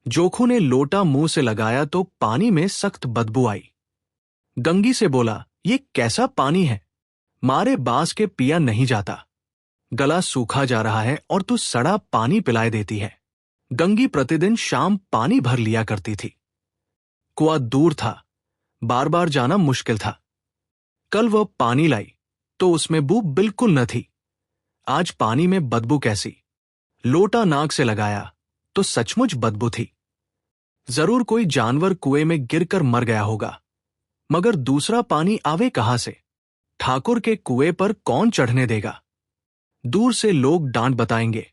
जोखू ने लोटा मुंह से लगाया तो पानी में सख्त बदबू आई। गंगी से बोला, ये कैसा पानी है? मारे बांस के पिया नहीं जाता। गला सूखा जा रहा है और तू सड़ा पानी पिलाए देती है। गंगी प्रतिदिन शाम पानी भर लिया करती थी। कुआं दूर था, बार बार जाना मुश्किल था। कल वह पानी लाई तो उसमें बू बिल्कुल न थी। आज पानी में बदबू कैसी? लोटा नाक से लगाया तो सचमुच बदबू थी। जरूर कोई जानवर कुएं में गिरकर मर गया होगा, मगर दूसरा पानी आवे कहां से? ठाकुर के कुएं पर कौन चढ़ने देगा? दूर से लोग डांट बताएंगे।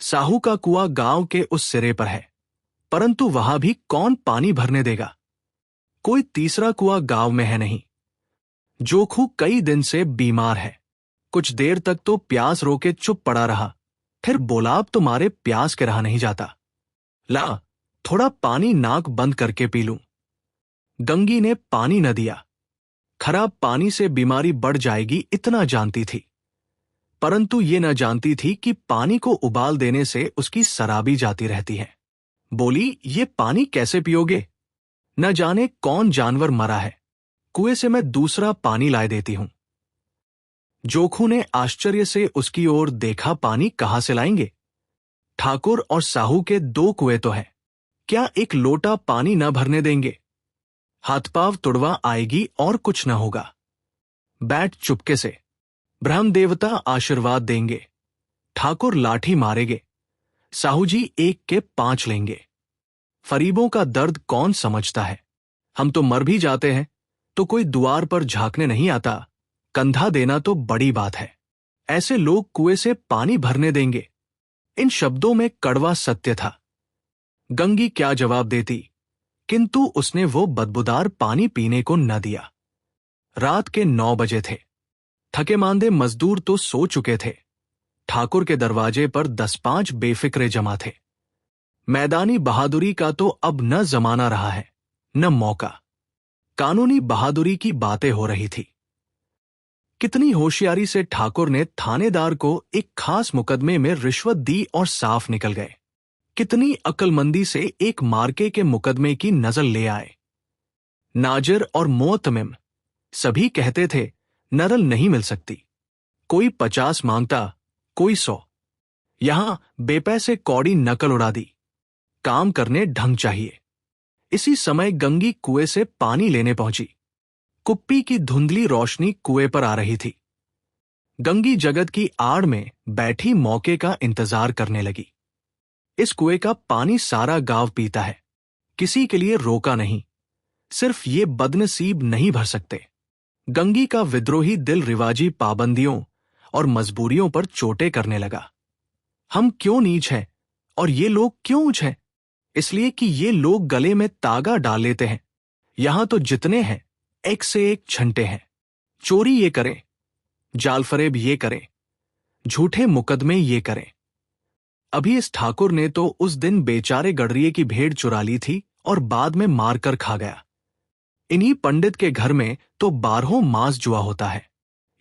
साहू का कुआं गांव के उस सिरे पर है, परंतु वहां भी कौन पानी भरने देगा? कोई तीसरा कुआं गांव में है नहीं। जोखू कई दिन से बीमार है। कुछ देर तक तो प्यास रोके चुप पड़ा रहा, फिर बोला, अब तुम्हारे प्यास के रहा नहीं जाता। ला, थोड़ा पानी नाक बंद करके पी लूं। गंगी ने पानी न दिया। खराब पानी से बीमारी बढ़ जाएगी इतना जानती थी, परंतु ये न जानती थी कि पानी को उबाल देने से उसकी शराबी जाती रहती है। बोली, ये पानी कैसे पियोगे? न जाने कौन जानवर मरा है। कुएं से मैं दूसरा पानी लाए देती हूं। जोखू ने आश्चर्य से उसकी ओर देखा। पानी कहां से लाएंगे? ठाकुर और साहू के 2 कुएं तो हैं, क्या एक लोटा पानी न भरने देंगे? हाथ पांव तुड़वा आएगी और कुछ न होगा। बैठ चुपके से, ब्रह्म देवता आशीर्वाद देंगे। ठाकुर लाठी मारेंगे, साहू जी 1 के 5 लेंगे। फरीबों का दर्द कौन समझता है? हम तो मर भी जाते हैं तो कोई द्वार पर झांकने नहीं आता। कंधा देना तो बड़ी बात है। ऐसे लोग कुएं से पानी भरने देंगे? इन शब्दों में कड़वा सत्य था। गंगी क्या जवाब देती, किंतु उसने वो बदबूदार पानी पीने को न दिया। रात के 9 बजे थे। थके मांदे मजदूर तो सो चुके थे। ठाकुर के दरवाजे पर 10-5 बेफिक्रे जमा थे। मैदानी बहादुरी का तो अब न जमाना रहा है, न मौका। कानूनी बहादुरी की बातें हो रही थी। कितनी होशियारी से ठाकुर ने थानेदार को एक खास मुकदमे में रिश्वत दी और साफ निकल गए। कितनी अक्लमंदी से एक मार्के के मुकदमे की नजर ले आए। नाजिर और मोअतमिम सभी कहते थे नरल नहीं मिल सकती। कोई 50 मांगता, कोई 100। यहां बेपैसे कौड़ी नकल उड़ा दी। काम करने ढंग चाहिए। इसी समय गंगी कुएं से पानी लेने पहुंची। कुप्पी की धुंधली रोशनी कुएं पर आ रही थी। गंगी जगत की आड़ में बैठी मौके का इंतजार करने लगी। इस कुएं का पानी सारा गांव पीता है, किसी के लिए रोका नहीं। सिर्फ ये बदनसीब नहीं भर सकते। गंगी का विद्रोही दिल रिवाजी पाबंदियों और मजबूरियों पर चोटें करने लगा। हम क्यों नीच हैं और ये लोग क्यों ऊंच हैं? इसलिए कि ये लोग गले में तागा डाल लेते हैं। यहां तो जितने हैं एक से एक छंटे हैं। चोरी ये करें, जालफरेब ये करें, झूठे मुकदमे ये करें। अभी इस ठाकुर ने तो उस दिन बेचारे गडरिये की भेड़ चुरा ली थी और बाद में मारकर खा गया। इन्हीं पंडित के घर में तो 12 मास जुआ होता है।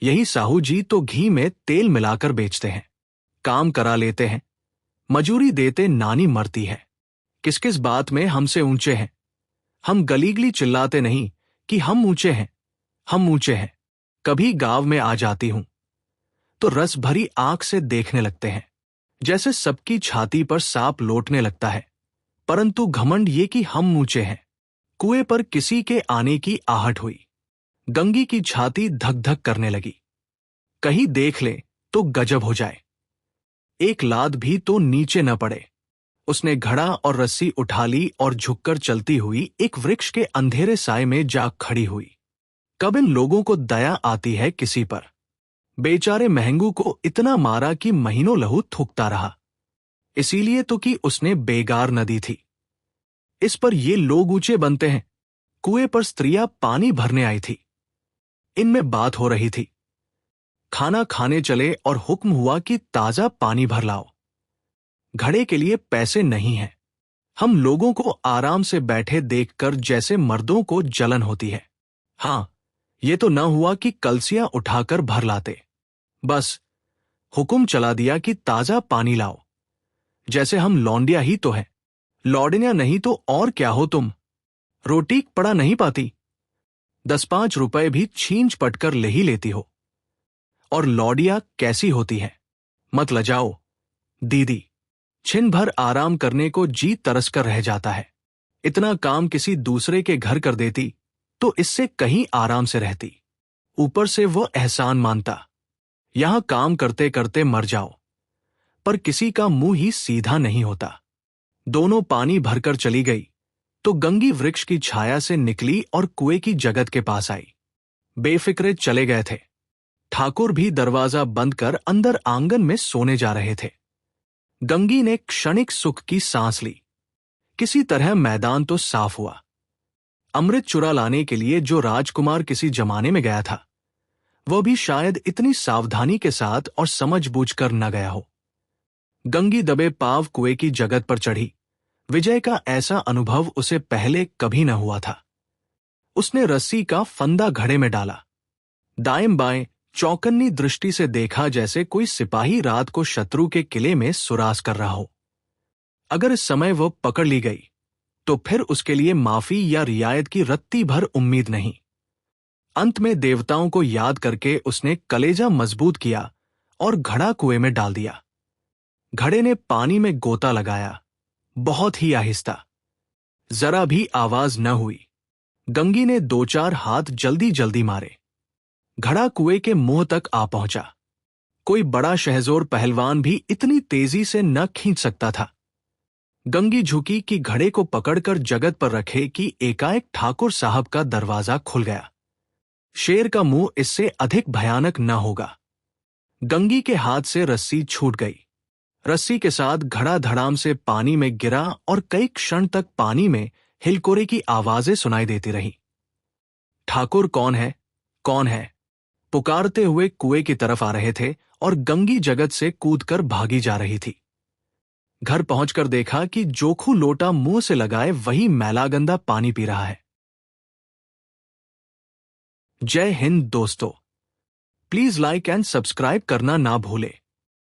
यही साहू जी तो घी में तेल मिलाकर बेचते हैं। काम करा लेते हैं, मजूरी देते नानी मरती है। किस किस बात में हमसे ऊंचे हैं। हम गलीगली चिल्लाते नहीं कि हम ऊंचे हैं, हम ऊंचे हैं। कभी गांव में आ जाती हूं तो रस भरी आंख से देखने लगते हैं, जैसे सबकी छाती पर सांप लौटने लगता है। परंतु घमंड ये कि हम ऊंचे हैं। कुएं पर किसी के आने की आहट हुई। गंगी की छाती धक धक करने लगी। कहीं देख ले तो गजब हो जाए। एक लाद भी तो नीचे न पड़े। उसने घड़ा और रस्सी उठा ली और झुककर चलती हुई एक वृक्ष के अंधेरे साए में जा खड़ी हुई। कब इन लोगों को दया आती है किसी पर? बेचारे महंगू को इतना मारा कि महीनों लहू थूकता रहा। इसीलिए तो कि उसने बेगार न दी थी। इस पर ये लोग ऊंचे बनते हैं। कुएं पर स्त्रियां पानी भरने आई थी। इनमें बात हो रही थी। खाना खाने चले और हुक्म हुआ कि ताजा पानी भर लाओ। घड़े के लिए पैसे नहीं हैं। हम लोगों को आराम से बैठे देखकर जैसे मर्दों को जलन होती है। हां, ये तो न हुआ कि कलसियां उठाकर भर लाते। बस हुक्म चला दिया कि ताजा पानी लाओ। जैसे हम लौंडिया ही तो हैं। लौड़निया नहीं तो और क्या हो तुम, रोटी पड़ा नहीं पाती, 10-5 रुपए भी छींच पटकर ले ही लेती हो। और लौडिया कैसी होती है, मत लजाओ दीदी, छिन भर आराम करने को जी तरस कर रह जाता है। इतना काम किसी दूसरे के घर कर देती तो इससे कहीं आराम से रहती, ऊपर से वो एहसान मानता। यहां काम करते करते मर जाओ। पर किसी का मुंह ही सीधा नहीं होता। दोनों पानी भरकर चली गई तो गंगी वृक्ष की छाया से निकली और कुएं की जगत के पास आई। बेफिक्रे चले गए थे। ठाकुर भी दरवाजा बंद कर अंदर आंगन में सोने जा रहे थे। गंगी ने क्षणिक सुख की सांस ली। किसी तरह मैदान तो साफ हुआ। अमृत चुरा लाने के लिए जो राजकुमार किसी जमाने में गया था, वह भी शायद इतनी सावधानी के साथ और समझबूझकर न गया हो। गंगी दबे पांव कुएं की जगत पर चढ़ी। विजय का ऐसा अनुभव उसे पहले कभी न हुआ था। उसने रस्सी का फंदा घड़े में डाला, दाएं बाएं चौकन्नी दृष्टि से देखा जैसे कोई सिपाही रात को शत्रु के किले में सुराज कर रहा हो। अगर इस समय वो पकड़ ली गई तो फिर उसके लिए माफी या रियायत की रत्ती भर उम्मीद नहीं। अंत में देवताओं को याद करके उसने कलेजा मजबूत किया और घड़ा कुएं में डाल दिया। घड़े ने पानी में गोता लगाया, बहुत ही आहिस्ता, जरा भी आवाज न हुई। गंगी ने 2-4 हाथ जल्दी जल्दी मारे। घड़ा कुएं के मुंह तक आ पहुंचा। कोई बड़ा शहजोर पहलवान भी इतनी तेजी से न खींच सकता था। गंगी झुकी कि घड़े को पकड़कर जगत पर रखे कि एकाएक ठाकुर साहब का दरवाजा खुल गया। शेर का मुंह इससे अधिक भयानक न होगा। गंगी के हाथ से रस्सी छूट गई। रस्सी के साथ घड़ा धड़ाम से पानी में गिरा और कई क्षण तक पानी में हिलकोरे की आवाजें सुनाई देती रही। ठाकुर कौन है, कौन है, पुकारते हुए कुएं की तरफ आ रहे थे और गंगी जगत से कूदकर भागी जा रही थी। घर पहुंचकर देखा कि जोखू लोटा मुंह से लगाए वही मैला गंदा पानी पी रहा है। जय हिंद दोस्तों, प्लीज लाइक एंड सब्सक्राइब करना ना भूले।